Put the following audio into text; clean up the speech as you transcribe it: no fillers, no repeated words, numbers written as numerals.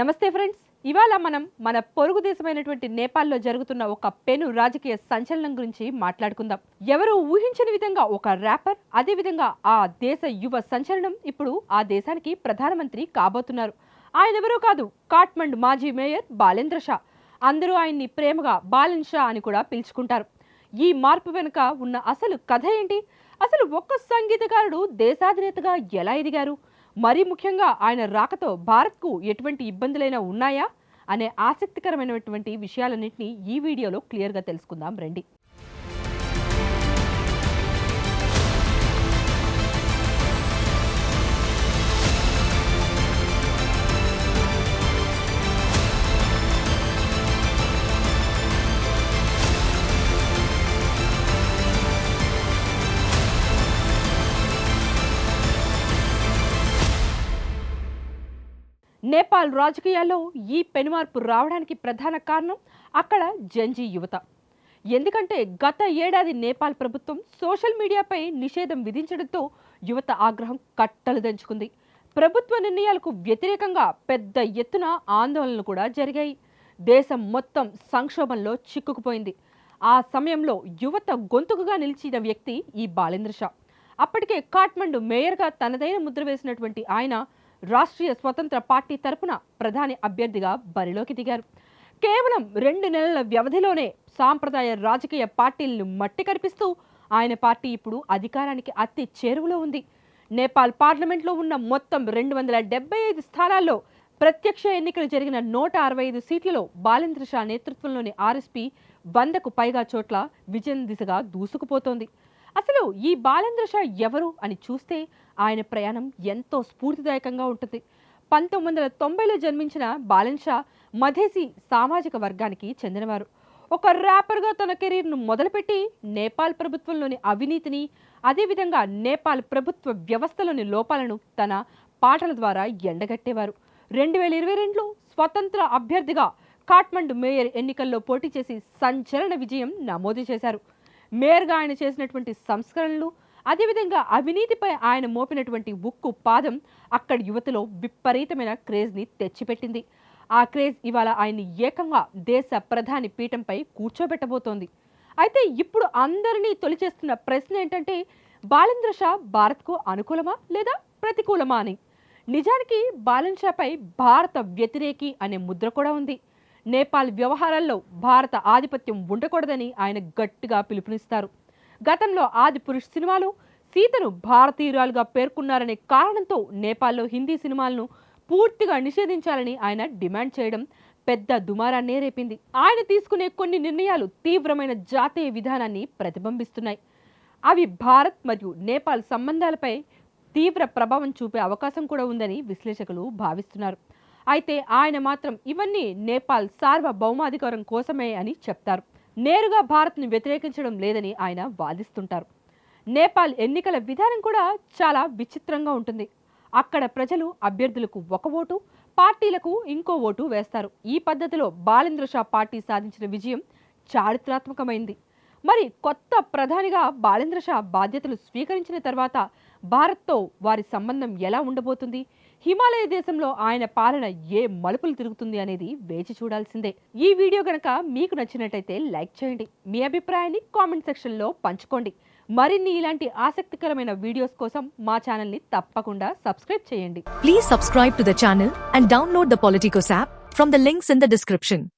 నమస్తే ఫ్రెండ్స్, ఇవాళ మనం మన పొరుగు దేశమైనటువంటి నేపాల్లో జరుగుతున్న ఒక పెను రాజకీయ సంచలనం గురించి మాట్లాడుకుందాం. ఎవరు ఊహించని విధంగా ఒక ర్యాపర్, అదే విధంగా ఆ దేశ యువ సంచలనం ఇప్పుడు ఆ దేశానికి ప్రధానమంత్రి కాబోతున్నారు. ఆయన ఎవరో కాదు, కాఠ్మండు మాజీ మేయర్ బాలేంద్ర షా. అందరూ ఆయన్ని ప్రేమగా బాలెన్ షా అని కూడా పిలుచుకుంటారు. ఈ మార్పు వెనుక ఉన్న అసలు కథ ఏంటి? అసలు ఒక్క సంగీతకారుడు దేశాధినేతగా ఎలా ఎదిగారు? మరీ ముఖ్యంగా ఆయన రాకతో భారత్కు ఎటువంటి ఇబ్బందులైనా ఉన్నాయా అనే ఆసక్తికరమైనటువంటి విషయాలన్నింటినీ ఈ వీడియోలో క్లియర్గా తెలుసుకుందాం రండి. నేపాల్ రాజకీయాల్లో ఈ పెనుమార్పు రావడానికి ప్రధాన కారణం అక్కడ జంజీ యువత. ఎందుకంటే గత ఏడాది నేపాల్ ప్రభుత్వం సోషల్ మీడియాపై నిషేధం విధించడంతో యువత ఆగ్రహం కట్టలు దంచుకుంది. ప్రభుత్వ నిర్ణయాలకు వ్యతిరేకంగా పెద్ద ఎత్తున ఆందోళనలు కూడా జరిగాయి. దేశం మొత్తం సంక్షోభంలో చిక్కుకుపోయింది. ఆ సమయంలో యువత గొంతుకుగా నిలిచిన వ్యక్తి ఈ బాలేంద్ర షా. అప్పటికే కాఠ్మండు మేయర్గా తనదైన ముద్ర వేసినటువంటి ఆయన రాష్ట్రీయ స్వతంత్ర పార్టీ తరపున ప్రధాని అభ్యర్థిగా బరిలోకి దిగారు. కేవలం 2 నెలల వ్యవధిలోనే సాంప్రదాయ రాజకీయ పార్టీలను మట్టి కరిపిస్తూ ఆయన పార్టీ ఇప్పుడు అధికారానికి అతి చేరువలో ఉంది. నేపాల్ పార్లమెంట్లో ఉన్న మొత్తం 275 స్థానాల్లో ప్రత్యక్ష ఎన్నికలు జరిగిన 165 సీట్లలో బాలేంద్ర షా నేతృత్వంలోని ఆర్ఎస్పీ 100కు పైగా చోట్ల విజయం దిశగా దూసుకుపోతోంది. అసలు ఈ బాలేంద్ర షా ఎవరు అని చూస్తే ఆయన ప్రయాణం ఎంతో స్ఫూర్తిదాయకంగా ఉంటుంది. 1990లో జన్మించిన బాలెన్ షా మధేసి సామాజిక వర్గానికి చెందినవారు. ఒక ర్యాపర్గా తన కెరీర్ను మొదలుపెట్టి నేపాల్ ప్రభుత్వంలోని అవినీతిని, అదేవిధంగా నేపాల్ ప్రభుత్వ వ్యవస్థలోని లోపాలను తన పాటల ద్వారా ఎండగట్టేవారు. 2022లో స్వతంత్ర అభ్యర్థిగా కాఠ్మండు మేయర్ ఎన్నికల్లో పోటీ చేసి సంచలన విజయం నమోదు చేశారు. మేయర్గా ఆయన చేసినటువంటి సంస్కరణలు, అదేవిధంగా అవినీతిపై ఆయన మోపినటువంటి ఉక్కు పాదం అక్కడి యువతలో విపరీతమైన క్రేజ్ని తెచ్చిపెట్టింది. ఆ క్రేజ్ ఇవాళ ఆయన్ని ఏకంగా దేశ ప్రధాని పీఠంపై కూర్చోబెట్టబోతోంది. అయితే ఇప్పుడు అందరినీ తొలిచేస్తున్న ప్రశ్న ఏంటంటే, బాలేంద్ర షా భారత్కు అనుకూలమా లేదా ప్రతికూలమా అని. నిజానికి బాలెన్ షాపై భారత వ్యతిరేకి అనే ముద్ర కూడా ఉంది. నేపాల్ వ్యవహారాల్లో భారత ఆధిపత్యం ఉండకూడదని ఆయన గట్టిగా పిలుపునిస్తారు. గతంలో ఆదిపురుష్ సినిమాలో సీతను భారతీయురాలుగా పేర్కొన్నారనే కారణంతో నేపాల్లో హిందీ సినిమాలను పూర్తిగా నిషేధించాలని ఆయన డిమాండ్ చేయడం పెద్ద దుమారాన్నే రేపింది. ఆయన తీసుకునే కొన్ని నిర్ణయాలు తీవ్రమైన జాతీయ విధానాన్ని ప్రతిబింబిస్తున్నాయి. అవి భారత్ మరియు నేపాల్ సంబంధాలపై తీవ్ర ప్రభావం చూపే అవకాశం కూడా ఉందని విశ్లేషకులు భావిస్తున్నారు. అయితే ఆయన మాత్రం ఇవన్నీ నేపాల్ సార్వభౌమాధికారం కోసమే అని చెప్తారు. నేరుగా భారత్ను వ్యతిరేకించడం లేదని ఆయన వాదిస్తుంటారు. నేపాల్ ఎన్నికల విధానం కూడా చాలా విచిత్రంగా ఉంటుంది. అక్కడ ప్రజలు అభ్యర్థులకు ఒక ఓటు, పార్టీలకు ఇంకో ఓటు వేస్తారు. ఈ పద్ధతిలో బాలేంద్ర షా పార్టీ సాధించిన విజయం చారిత్రాత్మకమైంది. మరి కొత్త ప్రధానిగా బాలేంద్ర షా బాధ్యతలు స్వీకరించిన తర్వాత భారత్తో వారి సంబంధం ఎలా ఉండబోతుంది? హిమాలయ దేశంలో ఆయన పాలన ఏ మలుపులు తిరుగుతుంది అనేది వేచి చూడాల్సిందే. ఈ వీడియో గనక మీకు నచ్చినట్టయితే లైక్ చేయండి. మీ అభిప్రాయాన్ని కామెంట్ సెక్షన్లో పంచుకోండి. మరిన్ని ఇలాంటి ఆసక్తికరమైన వీడియోస్ కోసం మా ఛానల్ని తప్పకుండా సబ్స్క్రైబ్ చేయండి. Please subscribe to the channel and download the Politicos app from the links in the description.